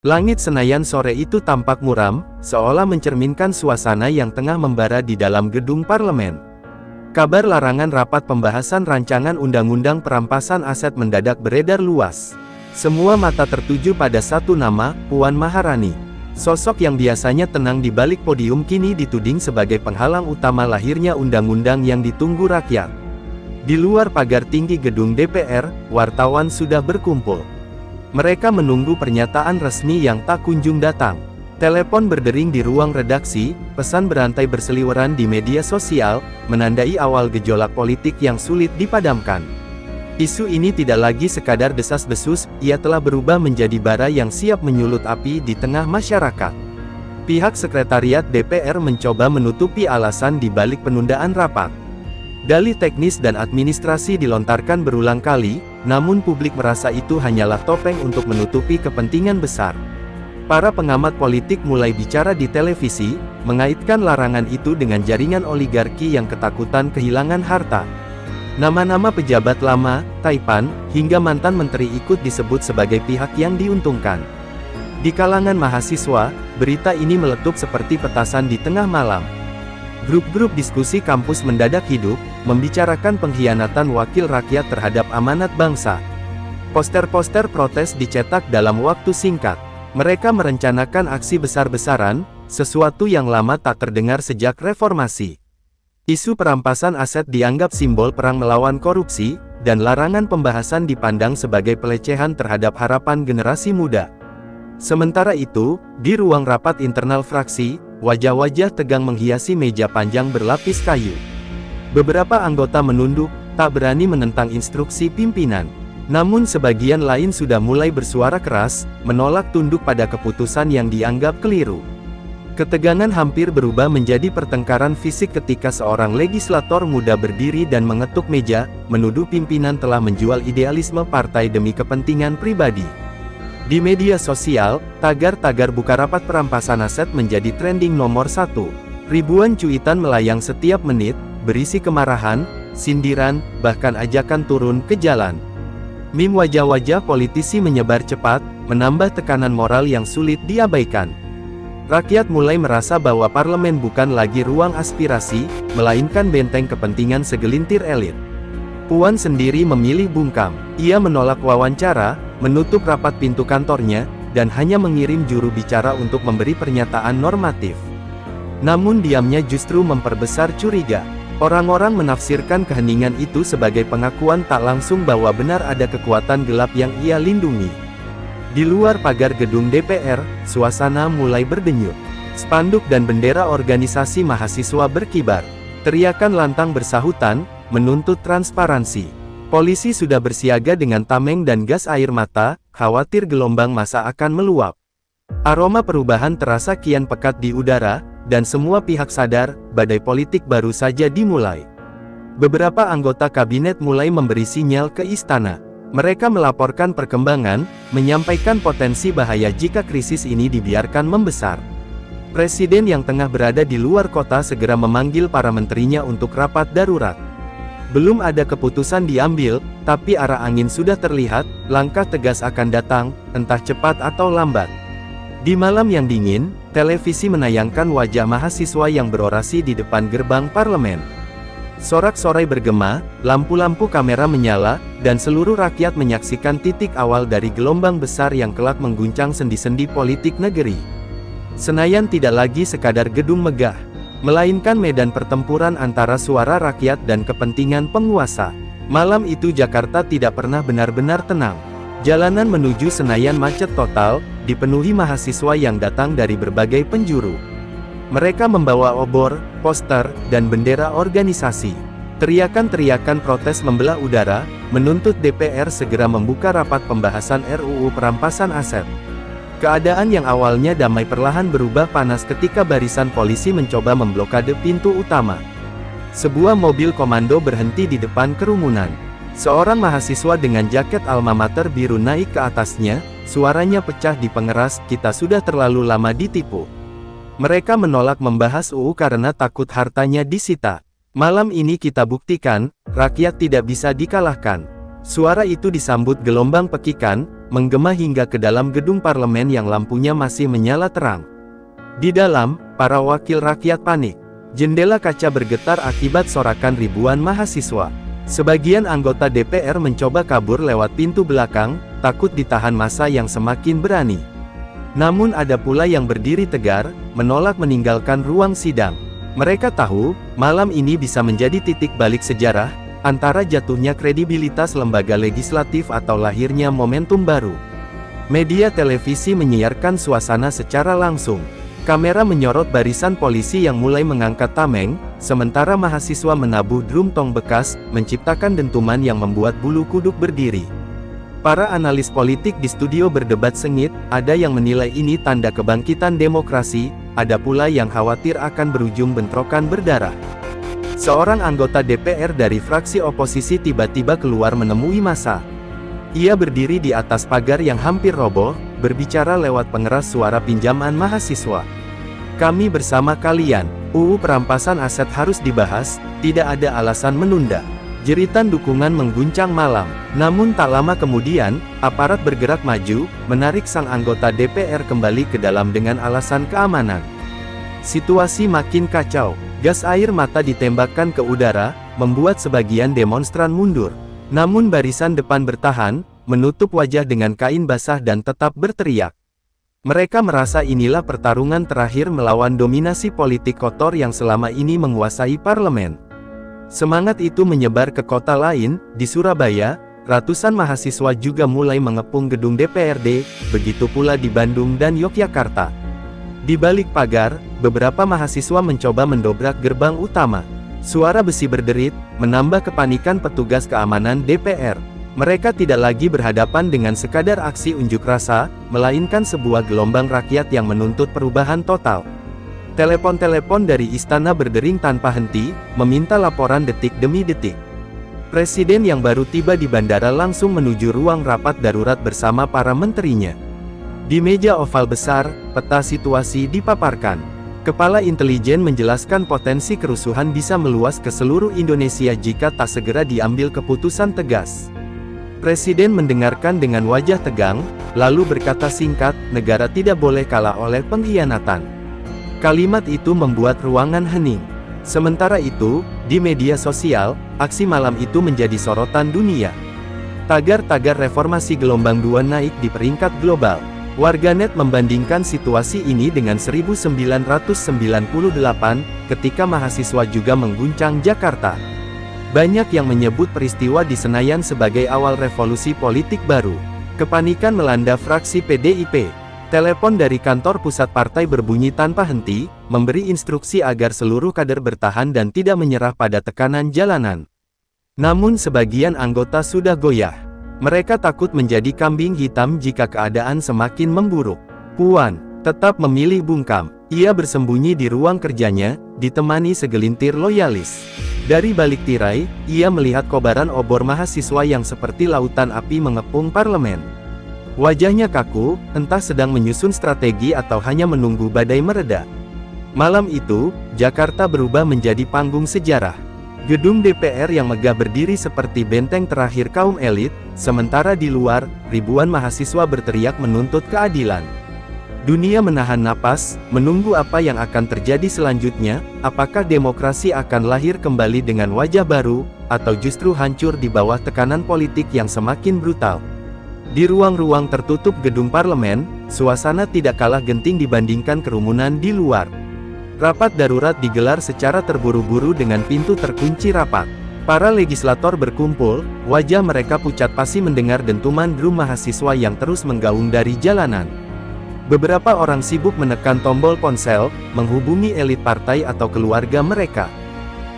Langit Senayan sore itu tampak muram, seolah mencerminkan suasana yang tengah membara di dalam gedung parlemen. Kabar larangan rapat pembahasan rancangan undang-undang perampasan aset mendadak beredar luas. Semua mata tertuju pada satu nama, Puan Maharani. Sosok yang biasanya tenang di balik podium kini dituding sebagai penghalang utama lahirnya undang-undang yang ditunggu rakyat. Di luar pagar tinggi gedung DPR, wartawan sudah berkumpul. Mereka menunggu pernyataan resmi yang tak kunjung datang. Telepon berdering di ruang redaksi, pesan berantai berseliweran di media sosial, menandai awal gejolak politik yang sulit dipadamkan. Isu ini tidak lagi sekadar desas-desus, ia telah berubah menjadi bara yang siap menyulut api di tengah masyarakat. Pihak sekretariat DPR mencoba menutupi alasan di balik penundaan rapat. Dalih teknis dan administrasi dilontarkan berulang kali, namun publik merasa itu hanyalah topeng untuk menutupi kepentingan besar. Para pengamat politik mulai bicara di televisi, mengaitkan larangan itu dengan jaringan oligarki yang ketakutan kehilangan harta. Nama-nama pejabat lama, taipan, hingga mantan menteri ikut disebut sebagai pihak yang diuntungkan. Di kalangan mahasiswa, berita ini meletup seperti petasan di tengah malam. Grup-grup diskusi kampus mendadak hidup, membicarakan pengkhianatan wakil rakyat terhadap amanat bangsa. Poster-poster protes dicetak dalam waktu singkat. Mereka merencanakan aksi besar-besaran, sesuatu yang lama tak terdengar sejak reformasi. Isu perampasan aset dianggap simbol perang melawan korupsi, dan larangan pembahasan dipandang sebagai pelecehan terhadap harapan generasi muda. Sementara itu, di ruang rapat internal fraksi, wajah-wajah tegang menghiasi meja panjang berlapis kayu. Beberapa anggota menunduk, tak berani menentang instruksi pimpinan. Namun sebagian lain sudah mulai bersuara keras, menolak tunduk pada keputusan yang dianggap keliru. Ketegangan hampir berubah menjadi pertengkaran fisik ketika seorang legislator muda berdiri dan mengetuk meja, menuduh pimpinan telah menjual idealisme partai demi kepentingan pribadi. Di media sosial, tagar-tagar buka rapat perampasan aset menjadi trending nomor 1. Ribuan cuitan melayang setiap menit, berisi kemarahan, sindiran, bahkan ajakan turun ke jalan. Meme wajah-wajah politisi menyebar cepat, menambah tekanan moral yang sulit diabaikan. Rakyat mulai merasa bahwa parlemen bukan lagi ruang aspirasi, melainkan benteng kepentingan segelintir elit. Puan sendiri memilih bungkam. Ia menolak wawancara, menutup rapat pintu kantornya, dan hanya mengirim juru bicara untuk memberi pernyataan normatif. Namun diamnya justru memperbesar curiga. Orang-orang menafsirkan keheningan itu sebagai pengakuan tak langsung bahwa benar ada kekuatan gelap yang ia lindungi. Di luar pagar gedung DPR, suasana mulai berdenyut. Spanduk dan bendera organisasi mahasiswa berkibar. Teriakan lantang bersahutan, menuntut transparansi. Polisi sudah bersiaga dengan tameng dan gas air mata, khawatir gelombang massa akan meluap. Aroma perubahan terasa kian pekat di udara, dan semua pihak sadar, badai politik baru saja dimulai. Beberapa anggota kabinet mulai memberi sinyal ke istana. Mereka melaporkan perkembangan, menyampaikan potensi bahaya jika krisis ini dibiarkan membesar. Presiden yang tengah berada di luar kota segera memanggil para menterinya untuk rapat darurat. Belum ada keputusan diambil, tapi arah angin sudah terlihat, langkah tegas akan datang, entah cepat atau lambat. Di malam yang dingin, televisi menayangkan wajah mahasiswa yang berorasi di depan gerbang parlemen. Sorak-sorai bergema, lampu-lampu kamera menyala, dan seluruh rakyat menyaksikan titik awal dari gelombang besar yang kelak mengguncang sendi-sendi politik negeri. Senayan tidak lagi sekadar gedung megah, melainkan medan pertempuran antara suara rakyat dan kepentingan penguasa. Malam itu Jakarta tidak pernah benar-benar tenang. Jalanan menuju Senayan macet total, dipenuhi mahasiswa yang datang dari berbagai penjuru. Mereka membawa obor, poster, dan bendera organisasi. Teriakan-teriakan protes membelah udara, menuntut DPR segera membuka rapat pembahasan RUU perampasan aset. Keadaan yang awalnya damai perlahan berubah panas ketika barisan polisi mencoba memblokade pintu utama. Sebuah mobil komando berhenti di depan kerumunan. Seorang mahasiswa dengan jaket alma mater biru naik ke atasnya, suaranya pecah di pengeras, "Kita sudah terlalu lama ditipu." Mereka menolak membahas UU karena takut hartanya disita. "Malam ini kita buktikan, rakyat tidak bisa dikalahkan." Suara itu disambut gelombang pekikan, menggema hingga ke dalam gedung parlemen yang lampunya masih menyala terang. Di dalam, para wakil rakyat panik. Jendela kaca bergetar akibat sorakan ribuan mahasiswa. Sebagian anggota DPR mencoba kabur lewat pintu belakang, takut ditahan massa yang semakin berani. Namun ada pula yang berdiri tegar, menolak meninggalkan ruang sidang. Mereka tahu, malam ini bisa menjadi titik balik sejarah, antara jatuhnya kredibilitas lembaga legislatif atau lahirnya momentum baru. Media televisi menyiarkan suasana secara langsung. Kamera menyorot barisan polisi yang mulai mengangkat tameng, sementara mahasiswa menabuh drum tong bekas, menciptakan dentuman yang membuat bulu kuduk berdiri. Para analis politik di studio berdebat sengit, ada yang menilai ini tanda kebangkitan demokrasi, ada pula yang khawatir akan berujung bentrokan berdarah. Seorang anggota DPR dari fraksi oposisi tiba-tiba keluar menemui massa. Ia berdiri di atas pagar yang hampir roboh, berbicara lewat pengeras suara pinjaman mahasiswa. Kami bersama kalian, UU perampasan aset harus dibahas, tidak ada alasan menunda. Jeritan dukungan mengguncang malam. Namun tak lama kemudian, aparat bergerak maju, menarik sang anggota DPR kembali ke dalam dengan alasan keamanan. Situasi makin kacau. Gas air mata ditembakkan ke udara, membuat sebagian demonstran mundur. Namun barisan depan bertahan, menutup wajah dengan kain basah dan tetap berteriak. Mereka merasa inilah pertarungan terakhir melawan dominasi politik kotor yang selama ini menguasai parlemen. Semangat itu menyebar ke kota lain. Di Surabaya, ratusan mahasiswa juga mulai mengepung gedung DPRD, begitu pula di Bandung dan Yogyakarta. Di balik pagar, beberapa mahasiswa mencoba mendobrak gerbang utama. Suara besi berderit, menambah kepanikan petugas keamanan DPR. Mereka tidak lagi berhadapan dengan sekadar aksi unjuk rasa, melainkan sebuah gelombang rakyat yang menuntut perubahan total. Telepon-telepon dari istana berdering tanpa henti, meminta laporan detik demi detik. Presiden yang baru tiba di bandara langsung menuju ruang rapat darurat bersama para menterinya. Di meja oval besar, peta situasi dipaparkan. Kepala intelijen menjelaskan potensi kerusuhan bisa meluas ke seluruh Indonesia jika tak segera diambil keputusan tegas. Presiden mendengarkan dengan wajah tegang, lalu berkata singkat, negara tidak boleh kalah oleh pengkhianatan. Kalimat itu membuat ruangan hening. Sementara itu, di media sosial, aksi malam itu menjadi sorotan dunia. Tagar-tagar reformasi gelombang 2 naik di peringkat global. Warganet membandingkan situasi ini dengan 1998, ketika mahasiswa juga mengguncang Jakarta. Banyak yang menyebut peristiwa di Senayan sebagai awal revolusi politik baru. Kepanikan melanda fraksi PDIP. Telepon dari kantor pusat partai berbunyi tanpa henti, memberi instruksi agar seluruh kader bertahan dan tidak menyerah pada tekanan jalanan. Namun sebagian anggota sudah goyah. Mereka takut menjadi kambing hitam jika keadaan semakin memburuk. Puan tetap memilih bungkam. Ia bersembunyi di ruang kerjanya, ditemani segelintir loyalis. Dari balik tirai, ia melihat kobaran obor mahasiswa yang seperti lautan api mengepung parlemen. Wajahnya kaku, entah sedang menyusun strategi atau hanya menunggu badai mereda. Malam itu, Jakarta berubah menjadi panggung sejarah. Gedung DPR yang megah berdiri seperti benteng terakhir kaum elit, sementara di luar, ribuan mahasiswa berteriak menuntut keadilan. Dunia menahan napas, menunggu apa yang akan terjadi selanjutnya, apakah demokrasi akan lahir kembali dengan wajah baru, atau justru hancur di bawah tekanan politik yang semakin brutal. Di ruang-ruang tertutup gedung parlemen, suasana tidak kalah genting dibandingkan kerumunan di luar. Rapat darurat digelar secara terburu-buru dengan pintu terkunci rapat. Para legislator berkumpul, wajah mereka pucat pasi mendengar dentuman drum mahasiswa yang terus menggaung dari jalanan. Beberapa orang sibuk menekan tombol ponsel, menghubungi elit partai atau keluarga mereka.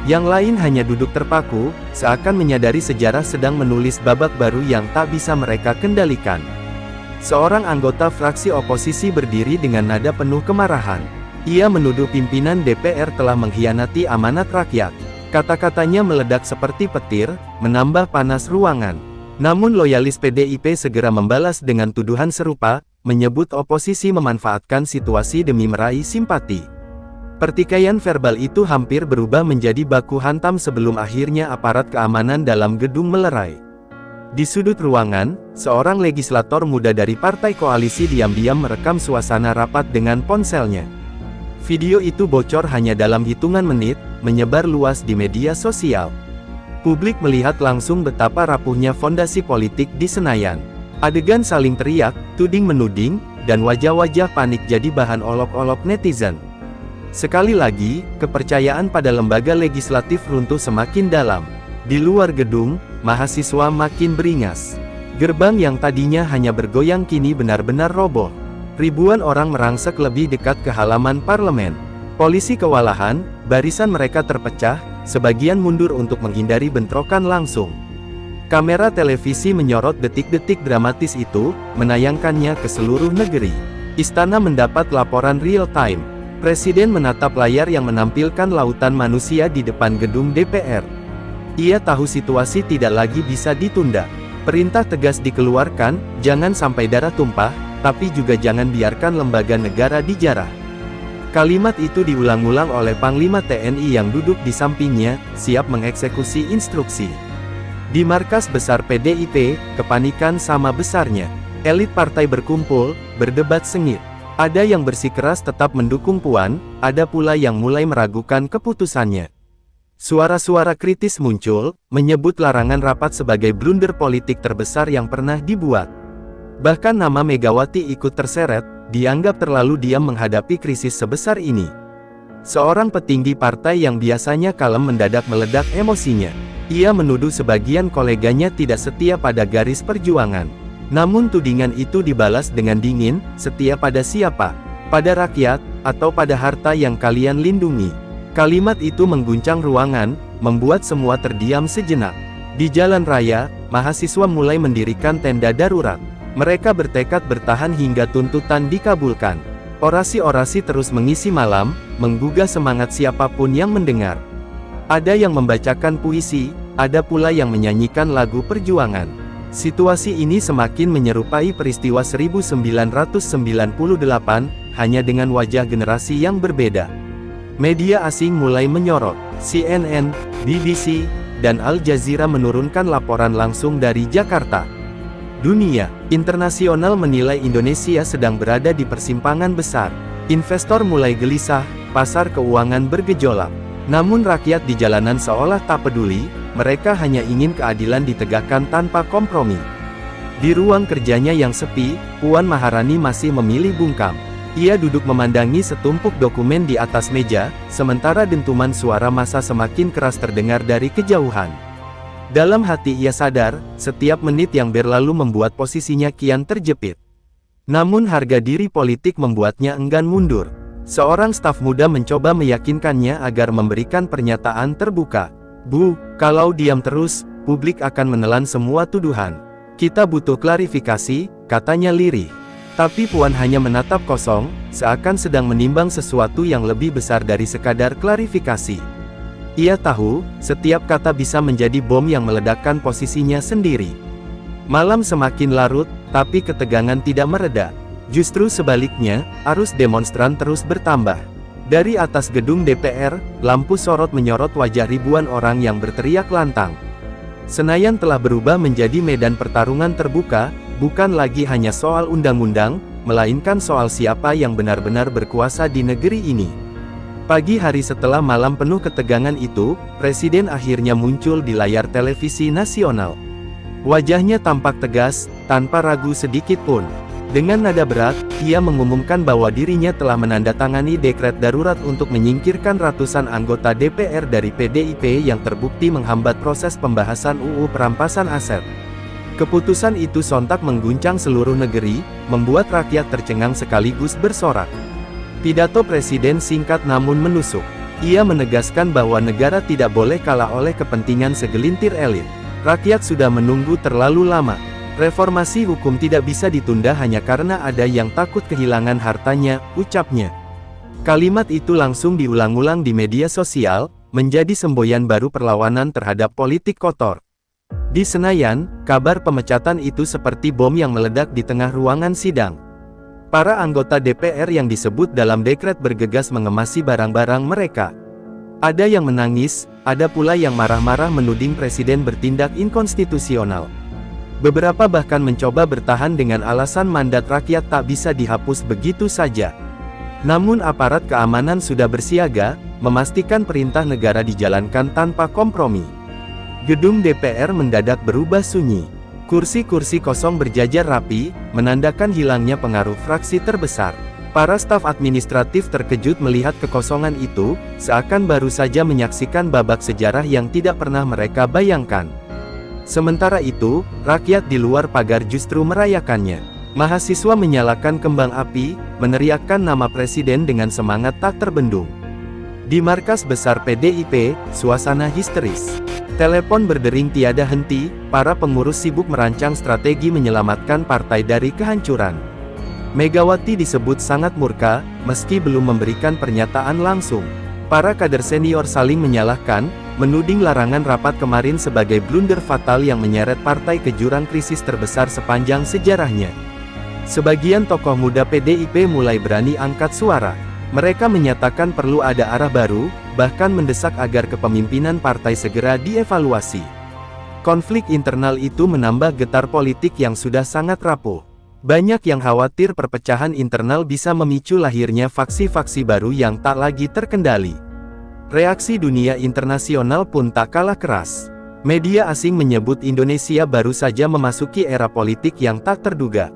Yang lain hanya duduk terpaku, seakan menyadari sejarah sedang menulis babak baru yang tak bisa mereka kendalikan. Seorang anggota fraksi oposisi berdiri dengan nada penuh kemarahan. Ia menuduh pimpinan DPR telah mengkhianati amanat rakyat. Kata-katanya meledak seperti petir, menambah panas ruangan. Namun loyalis PDIP segera membalas dengan tuduhan serupa, menyebut oposisi memanfaatkan situasi demi meraih simpati. Pertikaian verbal itu hampir berubah menjadi baku hantam sebelum akhirnya aparat keamanan dalam gedung melerai. Di sudut ruangan, seorang legislator muda dari partai koalisi diam-diam merekam suasana rapat dengan ponselnya. Video itu bocor hanya dalam hitungan menit, menyebar luas di media sosial. Publik melihat langsung betapa rapuhnya fondasi politik di Senayan. Adegan saling teriak, tuding-menuding, dan wajah-wajah panik jadi bahan olok-olok netizen. Sekali lagi, kepercayaan pada lembaga legislatif runtuh semakin dalam. Di luar gedung, mahasiswa makin beringas. Gerbang yang tadinya hanya bergoyang kini benar-benar roboh. Ribuan orang merangsek lebih dekat ke halaman parlemen. Polisi kewalahan, barisan mereka terpecah, sebagian mundur untuk menghindari bentrokan langsung. Kamera televisi menyorot detik-detik dramatis itu, menayangkannya ke seluruh negeri. Istana mendapat laporan real-time. Presiden menatap layar yang menampilkan lautan manusia di depan gedung DPR. Ia tahu situasi tidak lagi bisa ditunda. Perintah tegas dikeluarkan, jangan sampai darah tumpah, tapi juga jangan biarkan lembaga negara dijarah. Kalimat itu diulang-ulang oleh Panglima TNI yang duduk di sampingnya, siap mengeksekusi instruksi. Di markas besar PDIP, kepanikan sama besarnya. Elit partai berkumpul, berdebat sengit. Ada yang bersikeras tetap mendukung Puan, ada pula yang mulai meragukan keputusannya. Suara-suara kritis muncul, menyebut larangan rapat sebagai blunder politik terbesar yang pernah dibuat. Bahkan nama Megawati ikut terseret, dianggap terlalu diam menghadapi krisis sebesar ini. Seorang petinggi partai yang biasanya kalem mendadak meledak emosinya. Ia menuduh sebagian koleganya tidak setia pada garis perjuangan. Namun tudingan itu dibalas dengan dingin, setia pada siapa? Pada rakyat, atau pada harta yang kalian lindungi? Kalimat itu mengguncang ruangan, membuat semua terdiam sejenak. Di jalan raya, mahasiswa mulai mendirikan tenda darurat. Mereka bertekad bertahan hingga tuntutan dikabulkan. Orasi-orasi terus mengisi malam, menggugah semangat siapapun yang mendengar. Ada yang membacakan puisi, ada pula yang menyanyikan lagu perjuangan. Situasi ini semakin menyerupai peristiwa 1998, hanya dengan wajah generasi yang berbeda. Media asing mulai menyorot. CNN, BBC, dan Al Jazeera menurunkan laporan langsung dari Jakarta. Dunia internasional menilai Indonesia sedang berada di persimpangan besar. Investor mulai gelisah, pasar keuangan bergejolak. Namun rakyat di jalanan seolah tak peduli, mereka hanya ingin keadilan ditegakkan tanpa kompromi. Di ruang kerjanya yang sepi, Puan Maharani masih memilih bungkam. Ia duduk memandangi setumpuk dokumen di atas meja, sementara dentuman suara massa semakin keras terdengar dari kejauhan. Dalam hati ia sadar, setiap menit yang berlalu membuat posisinya kian terjepit. Namun harga diri politik membuatnya enggan mundur. Seorang staf muda mencoba meyakinkannya agar memberikan pernyataan terbuka. Bu, kalau diam terus, publik akan menelan semua tuduhan. Kita butuh klarifikasi, katanya lirih. Tapi Puan hanya menatap kosong, seakan sedang menimbang sesuatu yang lebih besar dari sekadar klarifikasi. Ia tahu, setiap kata bisa menjadi bom yang meledakkan posisinya sendiri. Malam semakin larut, tapi ketegangan tidak mereda. Justru sebaliknya, arus demonstran terus bertambah. Dari atas gedung DPR, lampu sorot menyorot wajah ribuan orang yang berteriak lantang. Senayan telah berubah menjadi medan pertarungan terbuka, bukan lagi hanya soal undang-undang, melainkan soal siapa yang benar-benar berkuasa di negeri ini. Pagi hari setelah malam penuh ketegangan itu, Presiden akhirnya muncul di layar televisi nasional. Wajahnya tampak tegas, tanpa ragu sedikit pun. Dengan nada berat, ia mengumumkan bahwa dirinya telah menandatangani dekret darurat untuk menyingkirkan ratusan anggota DPR dari PDIP yang terbukti menghambat proses pembahasan UU perampasan aset. Keputusan itu sontak mengguncang seluruh negeri, membuat rakyat tercengang sekaligus bersorak. Pidato Presiden singkat namun menusuk. Ia menegaskan bahwa negara tidak boleh kalah oleh kepentingan segelintir elit. Rakyat sudah menunggu terlalu lama. Reformasi hukum tidak bisa ditunda hanya karena ada yang takut kehilangan hartanya, ucapnya. Kalimat itu langsung diulang-ulang di media sosial, menjadi semboyan baru perlawanan terhadap politik kotor. Di Senayan, kabar pemecatan itu seperti bom yang meledak di tengah ruangan sidang. Para anggota DPR yang disebut dalam dekret bergegas mengemasi barang-barang mereka. Ada yang menangis, ada pula yang marah-marah menuding presiden bertindak inkonstitusional. Beberapa bahkan mencoba bertahan dengan alasan mandat rakyat tak bisa dihapus begitu saja. Namun aparat keamanan sudah bersiaga, memastikan perintah negara dijalankan tanpa kompromi. Gedung DPR mendadak berubah sunyi. Kursi-kursi kosong berjajar rapi, menandakan hilangnya pengaruh fraksi terbesar. Para staf administratif terkejut melihat kekosongan itu, seakan baru saja menyaksikan babak sejarah yang tidak pernah mereka bayangkan. Sementara itu, rakyat di luar pagar justru merayakannya. Mahasiswa menyalakan kembang api, meneriakkan nama presiden dengan semangat tak terbendung. Di markas besar PDIP, suasana histeris. Telepon berdering tiada henti, para pengurus sibuk merancang strategi menyelamatkan partai dari kehancuran. Megawati disebut sangat murka, meski belum memberikan pernyataan langsung. Para kader senior saling menyalahkan, menuding larangan rapat kemarin sebagai blunder fatal yang menyeret partai ke jurang krisis terbesar sepanjang sejarahnya. Sebagian tokoh muda PDIP mulai berani angkat suara. Mereka menyatakan perlu ada arah baru, bahkan mendesak agar kepemimpinan partai segera dievaluasi. Konflik internal itu menambah getar politik yang sudah sangat rapuh. Banyak yang khawatir perpecahan internal bisa memicu lahirnya faksi-faksi baru yang tak lagi terkendali. Reaksi dunia internasional pun tak kalah keras. Media asing menyebut Indonesia baru saja memasuki era politik yang tak terduga.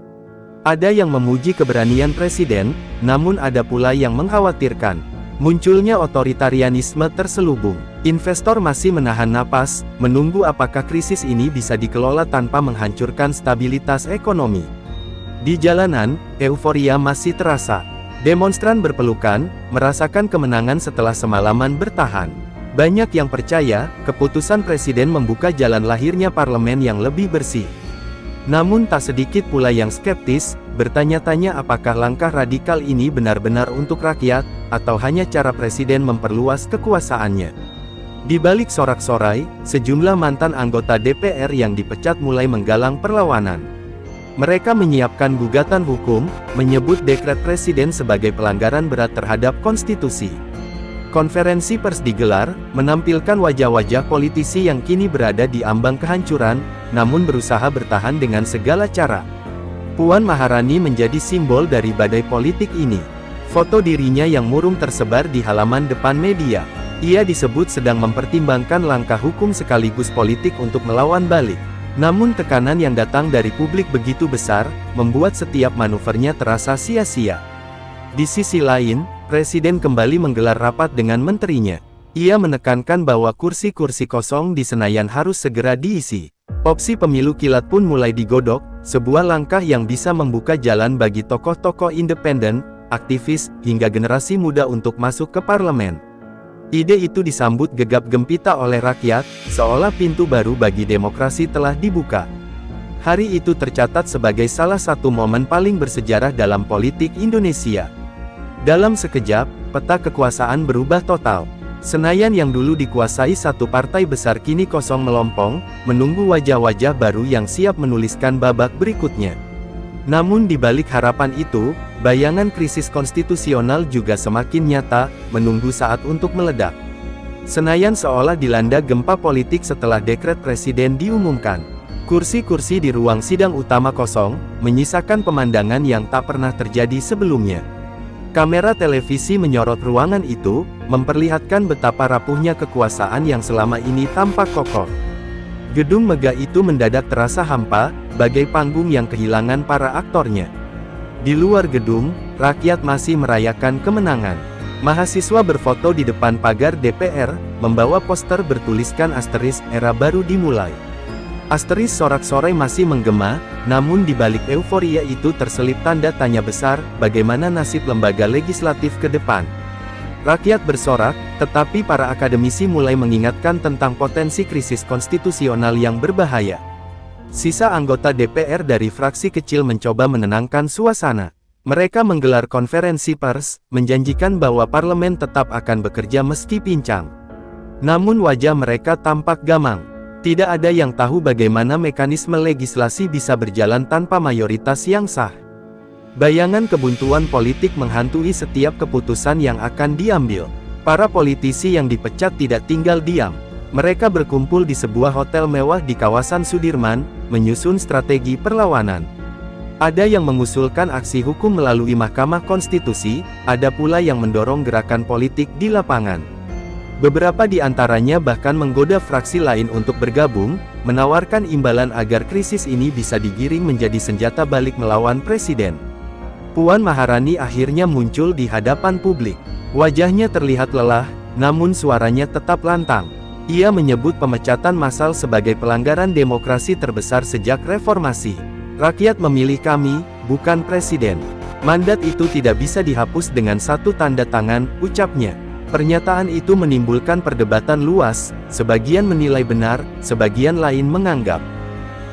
Ada yang memuji keberanian presiden, namun ada pula yang mengkhawatirkan munculnya otoritarianisme terselubung. Investor masih menahan napas, menunggu apakah krisis ini bisa dikelola tanpa menghancurkan stabilitas ekonomi. Di jalanan, euforia masih terasa. Demonstran berpelukan, merasakan kemenangan setelah semalaman bertahan. Banyak yang percaya, keputusan presiden membuka jalan lahirnya parlemen yang lebih bersih. Namun tak sedikit pula yang skeptis, bertanya-tanya apakah langkah radikal ini benar-benar untuk rakyat, atau hanya cara presiden memperluas kekuasaannya. Di balik sorak-sorai, sejumlah mantan anggota DPR yang dipecat mulai menggalang perlawanan. Mereka menyiapkan gugatan hukum, menyebut dekret presiden sebagai pelanggaran berat terhadap konstitusi. Konferensi pers digelar, menampilkan wajah-wajah politisi yang kini berada di ambang kehancuran, namun berusaha bertahan dengan segala cara. Puan Maharani menjadi simbol dari badai politik ini. Foto dirinya yang murung tersebar di halaman depan media. Ia disebut sedang mempertimbangkan langkah hukum sekaligus politik untuk melawan balik. Namun tekanan yang datang dari publik begitu besar, membuat setiap manuvernya terasa sia-sia. Di sisi lain, Presiden kembali menggelar rapat dengan menterinya. Ia menekankan bahwa kursi-kursi kosong di Senayan harus segera diisi. Opsi pemilu kilat pun mulai digodok, sebuah langkah yang bisa membuka jalan bagi tokoh-tokoh independen, aktivis, hingga generasi muda untuk masuk ke parlemen. Ide itu disambut gegap gempita oleh rakyat, seolah pintu baru bagi demokrasi telah dibuka. Hari itu tercatat sebagai salah satu momen paling bersejarah dalam politik Indonesia. Dalam sekejap, peta kekuasaan berubah total. Senayan yang dulu dikuasai satu partai besar kini kosong melompong, menunggu wajah-wajah baru yang siap menuliskan babak berikutnya. Namun di balik harapan itu, bayangan krisis konstitusional juga semakin nyata, menunggu saat untuk meledak. Senayan seolah dilanda gempa politik setelah dekret presiden diumumkan. Kursi-kursi di ruang sidang utama kosong, menyisakan pemandangan yang tak pernah terjadi sebelumnya. Kamera televisi menyorot ruangan itu, memperlihatkan betapa rapuhnya kekuasaan yang selama ini tampak kokoh. Gedung megah itu mendadak terasa hampa, bagai panggung yang kehilangan para aktornya. Di luar gedung, rakyat masih merayakan kemenangan. Mahasiswa berfoto di depan pagar DPR, membawa poster bertuliskan asteris era baru dimulai. Asteris sorak-sorai masih menggema, namun di balik euforia itu terselip tanda tanya besar, bagaimana nasib lembaga legislatif ke depan. Rakyat bersorak, tetapi para akademisi mulai mengingatkan tentang potensi krisis konstitusional yang berbahaya. Sisa anggota DPR dari fraksi kecil mencoba menenangkan suasana. Mereka menggelar konferensi pers, menjanjikan bahwa parlemen tetap akan bekerja meski pincang. Namun wajah mereka tampak gamang. Tidak ada yang tahu bagaimana mekanisme legislasi bisa berjalan tanpa mayoritas yang sah. Bayangan kebuntuan politik menghantui setiap keputusan yang akan diambil. Para politisi yang dipecat tidak tinggal diam. Mereka berkumpul di sebuah hotel mewah di kawasan Sudirman, menyusun strategi perlawanan. Ada yang mengusulkan aksi hukum melalui Mahkamah Konstitusi, ada pula yang mendorong gerakan politik di lapangan. Beberapa di antaranya bahkan menggoda fraksi lain untuk bergabung, menawarkan imbalan agar krisis ini bisa digiring menjadi senjata balik melawan presiden. Puan Maharani akhirnya muncul di hadapan publik. Wajahnya terlihat lelah, namun suaranya tetap lantang. Ia menyebut pemecatan massal sebagai pelanggaran demokrasi terbesar sejak reformasi. Rakyat memilih kami, bukan presiden. Mandat itu tidak bisa dihapus dengan satu tanda tangan, ucapnya. Pernyataan itu menimbulkan perdebatan luas, sebagian menilai benar, sebagian lain menganggap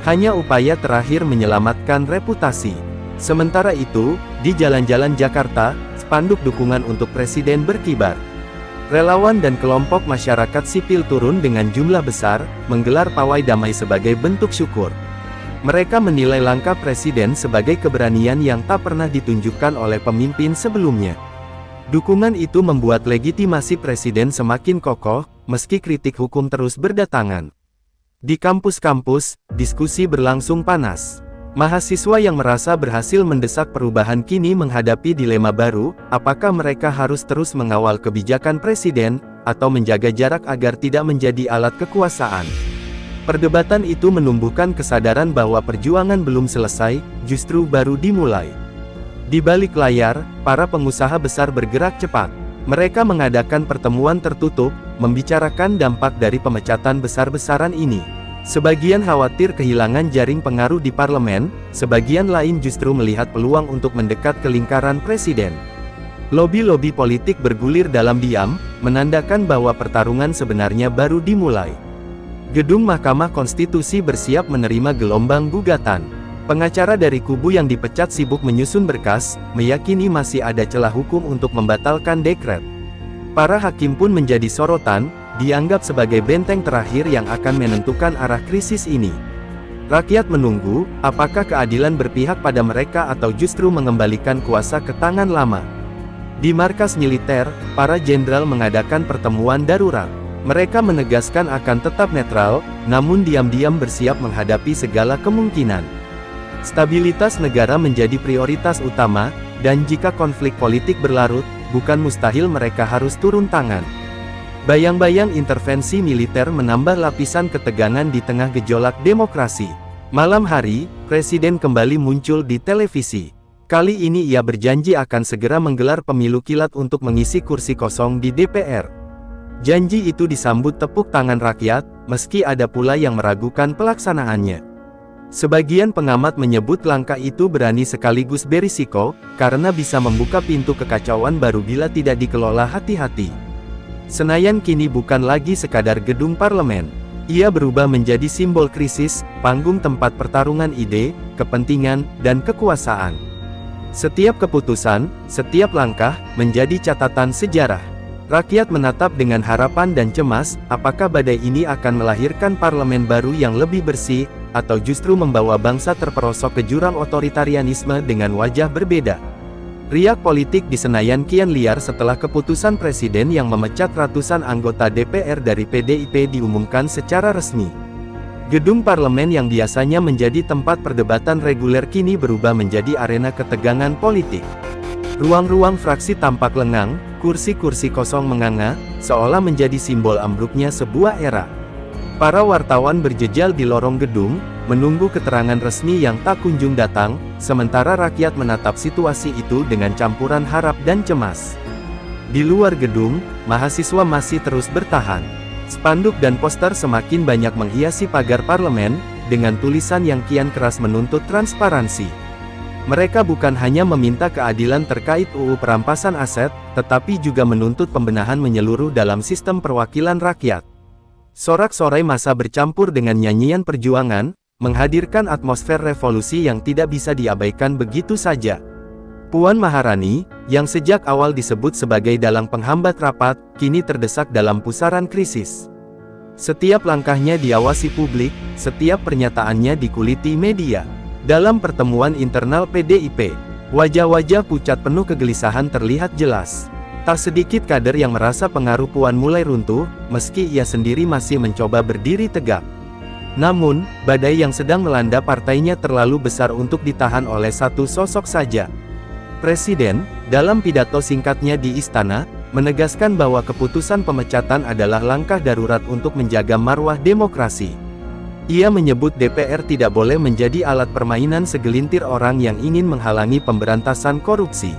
hanya upaya terakhir menyelamatkan reputasi. Sementara itu, di jalan-jalan Jakarta, spanduk dukungan untuk presiden berkibar. Relawan dan kelompok masyarakat sipil turun dengan jumlah besar, menggelar pawai damai sebagai bentuk syukur. Mereka menilai langkah presiden sebagai keberanian yang tak pernah ditunjukkan oleh pemimpin sebelumnya. Dukungan itu membuat legitimasi presiden semakin kokoh, meski kritik hukum terus berdatangan. Di kampus-kampus, diskusi berlangsung panas. Mahasiswa yang merasa berhasil mendesak perubahan kini menghadapi dilema baru, apakah mereka harus terus mengawal kebijakan presiden, atau menjaga jarak agar tidak menjadi alat kekuasaan. Perdebatan itu menumbuhkan kesadaran bahwa perjuangan belum selesai, justru baru dimulai. Di balik layar, para pengusaha besar bergerak cepat. Mereka mengadakan pertemuan tertutup, membicarakan dampak dari pemecatan besar-besaran ini. Sebagian khawatir kehilangan jaring pengaruh di parlemen, sebagian lain justru melihat peluang untuk mendekat ke lingkaran presiden. Lobi-lobi politik bergulir dalam diam, menandakan bahwa pertarungan sebenarnya baru dimulai. Gedung Mahkamah Konstitusi bersiap menerima gelombang gugatan. Pengacara dari kubu yang dipecat sibuk menyusun berkas, meyakini masih ada celah hukum untuk membatalkan dekret. Para hakim pun menjadi sorotan, dianggap sebagai benteng terakhir yang akan menentukan arah krisis ini. Rakyat menunggu, apakah keadilan berpihak pada mereka atau justru mengembalikan kuasa ke tangan lama. Di markas militer, para jenderal mengadakan pertemuan darurat. Mereka menegaskan akan tetap netral, namun diam-diam bersiap menghadapi segala kemungkinan. Stabilitas negara menjadi prioritas utama, dan jika konflik politik berlarut, bukan mustahil mereka harus turun tangan. Bayang-bayang intervensi militer menambah lapisan ketegangan di tengah gejolak demokrasi. Malam hari, presiden kembali muncul di televisi. Kali ini ia berjanji akan segera menggelar pemilu kilat untuk mengisi kursi kosong di DPR. Janji itu disambut tepuk tangan rakyat, meski ada pula yang meragukan pelaksanaannya. Sebagian pengamat menyebut langkah itu berani sekaligus berisiko, karena bisa membuka pintu kekacauan baru bila tidak dikelola hati-hati. Senayan kini bukan lagi sekadar gedung parlemen. Ia berubah menjadi simbol krisis, panggung tempat pertarungan ide, kepentingan, dan kekuasaan. Setiap keputusan, setiap langkah, menjadi catatan sejarah. Rakyat menatap dengan harapan dan cemas, apakah badai ini akan melahirkan parlemen baru yang lebih bersih, atau justru membawa bangsa terperosok ke jurang otoritarianisme dengan wajah berbeda. Riak politik di Senayan kian liar setelah keputusan presiden yang memecat ratusan anggota DPR dari PDIP diumumkan secara resmi. Gedung parlemen yang biasanya menjadi tempat perdebatan reguler kini berubah menjadi arena ketegangan politik. Ruang-ruang fraksi tampak lengang, kursi-kursi kosong menganga, seolah menjadi simbol ambruknya sebuah era. Para wartawan berjejal di lorong gedung, menunggu keterangan resmi yang tak kunjung datang, sementara rakyat menatap situasi itu dengan campuran harap dan cemas. Di luar gedung, mahasiswa masih terus bertahan. Spanduk dan poster semakin banyak menghiasi pagar parlemen, dengan tulisan yang kian keras menuntut transparansi. Mereka bukan hanya meminta keadilan terkait UU perampasan aset, tetapi juga menuntut pembenahan menyeluruh dalam sistem perwakilan rakyat. Sorak-sorai massa bercampur dengan nyanyian perjuangan, menghadirkan atmosfer revolusi yang tidak bisa diabaikan begitu saja. Puan Maharani, yang sejak awal disebut sebagai dalang penghambat rapat, kini terdesak dalam pusaran krisis. Setiap langkahnya diawasi publik, setiap pernyataannya dikuliti media. Dalam pertemuan internal PDIP, wajah-wajah pucat penuh kegelisahan terlihat jelas. Tak sedikit kader yang merasa pengaruh Puan mulai runtuh, meski ia sendiri masih mencoba berdiri tegak. Namun, badai yang sedang melanda partainya terlalu besar untuk ditahan oleh satu sosok saja. Presiden, dalam pidato singkatnya di istana, menegaskan bahwa keputusan pemecatan adalah langkah darurat untuk menjaga marwah demokrasi. Ia menyebut DPR tidak boleh menjadi alat permainan segelintir orang yang ingin menghalangi pemberantasan korupsi.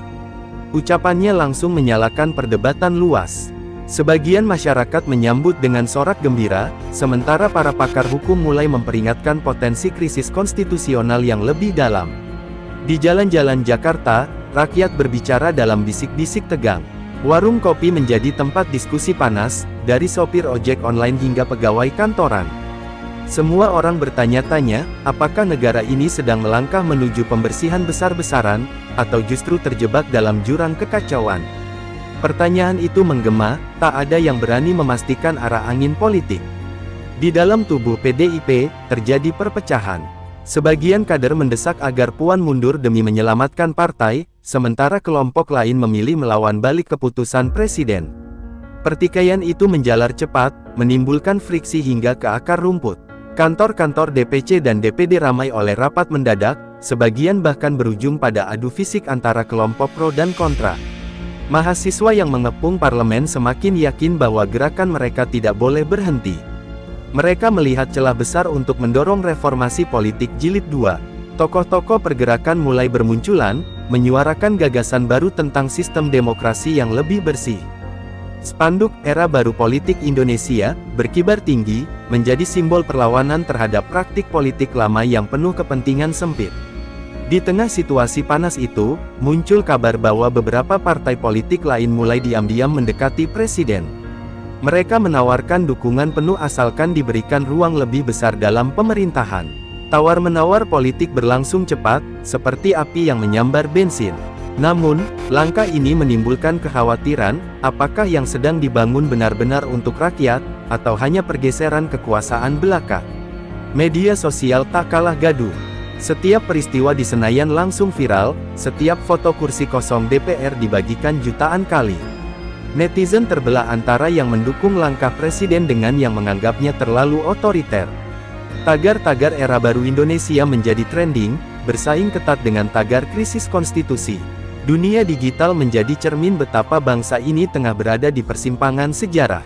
Ucapannya langsung menyalakan perdebatan luas. Sebagian masyarakat menyambut dengan sorak gembira, sementara para pakar hukum mulai memperingatkan potensi krisis konstitusional yang lebih dalam. Di jalan-jalan Jakarta, rakyat berbicara dalam bisik-bisik tegang. Warung kopi menjadi tempat diskusi panas, dari sopir ojek online hingga pegawai kantoran. Semua orang bertanya-tanya, apakah negara ini sedang melangkah menuju pembersihan besar-besaran, atau justru terjebak dalam jurang kekacauan. Pertanyaan itu menggema, tak ada yang berani memastikan arah angin politik. Di dalam tubuh PDIP, terjadi perpecahan. Sebagian kader mendesak agar Puan mundur demi menyelamatkan partai, sementara kelompok lain memilih melawan balik keputusan Presiden. Pertikaian itu menjalar cepat, menimbulkan friksi hingga ke akar rumput. Kantor-kantor DPC dan DPD ramai oleh rapat mendadak, sebagian bahkan berujung pada adu fisik antara kelompok pro dan kontra. Mahasiswa yang mengepung parlemen semakin yakin bahwa gerakan mereka tidak boleh berhenti. Mereka melihat celah besar untuk mendorong reformasi politik jilid 2. Tokoh-tokoh pergerakan mulai bermunculan, menyuarakan gagasan baru tentang sistem demokrasi yang lebih bersih. Spanduk "Era Baru Politik Indonesia" berkibar tinggi, menjadi simbol perlawanan terhadap praktik politik lama yang penuh kepentingan sempit. Di tengah situasi panas itu, muncul kabar bahwa beberapa partai politik lain mulai diam-diam mendekati Presiden. Mereka menawarkan dukungan penuh asalkan diberikan ruang lebih besar dalam pemerintahan. Tawar-menawar politik berlangsung cepat, seperti api yang menyambar bensin. Namun, langkah ini menimbulkan kekhawatiran, apakah yang sedang dibangun benar-benar untuk rakyat, atau hanya pergeseran kekuasaan belaka. Media sosial tak kalah gaduh. Setiap peristiwa di Senayan langsung viral, setiap foto kursi kosong DPR dibagikan jutaan kali. Netizen terbelah antara yang mendukung langkah Presiden dengan yang menganggapnya terlalu otoriter. Tagar-tagar Era Baru Indonesia menjadi trending, bersaing ketat dengan tagar krisis konstitusi. Dunia digital menjadi cermin betapa bangsa ini tengah berada di persimpangan sejarah.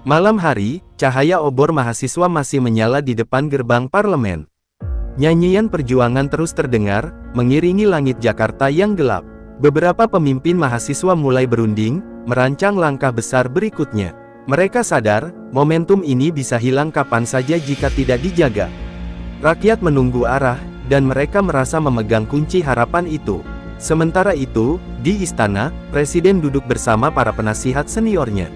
Malam hari, cahaya obor mahasiswa masih menyala di depan gerbang parlemen. Nyanyian perjuangan terus terdengar, mengiringi langit Jakarta yang gelap. Beberapa pemimpin mahasiswa mulai berunding, merancang langkah besar berikutnya. Mereka sadar, momentum ini bisa hilang kapan saja jika tidak dijaga. Rakyat menunggu arah, dan mereka merasa memegang kunci harapan itu. Sementara itu, di istana, Presiden duduk bersama para penasihat seniornya.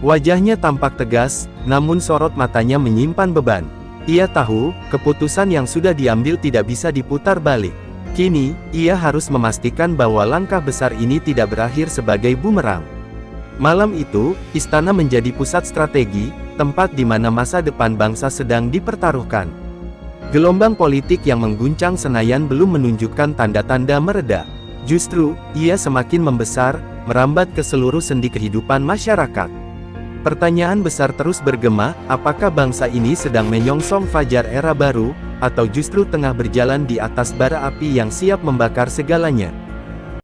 Wajahnya tampak tegas, namun sorot matanya menyimpan beban. Ia tahu, keputusan yang sudah diambil tidak bisa diputar balik. Kini, ia harus memastikan bahwa langkah besar ini tidak berakhir sebagai bumerang. Malam itu, istana menjadi pusat strategi, tempat di mana masa depan bangsa sedang dipertaruhkan. Gelombang politik yang mengguncang Senayan belum menunjukkan tanda-tanda mereda. Justru, ia semakin membesar, merambat ke seluruh sendi kehidupan masyarakat. Pertanyaan besar terus bergema, apakah bangsa ini sedang menyongsong fajar era baru, atau justru tengah berjalan di atas bara api yang siap membakar segalanya?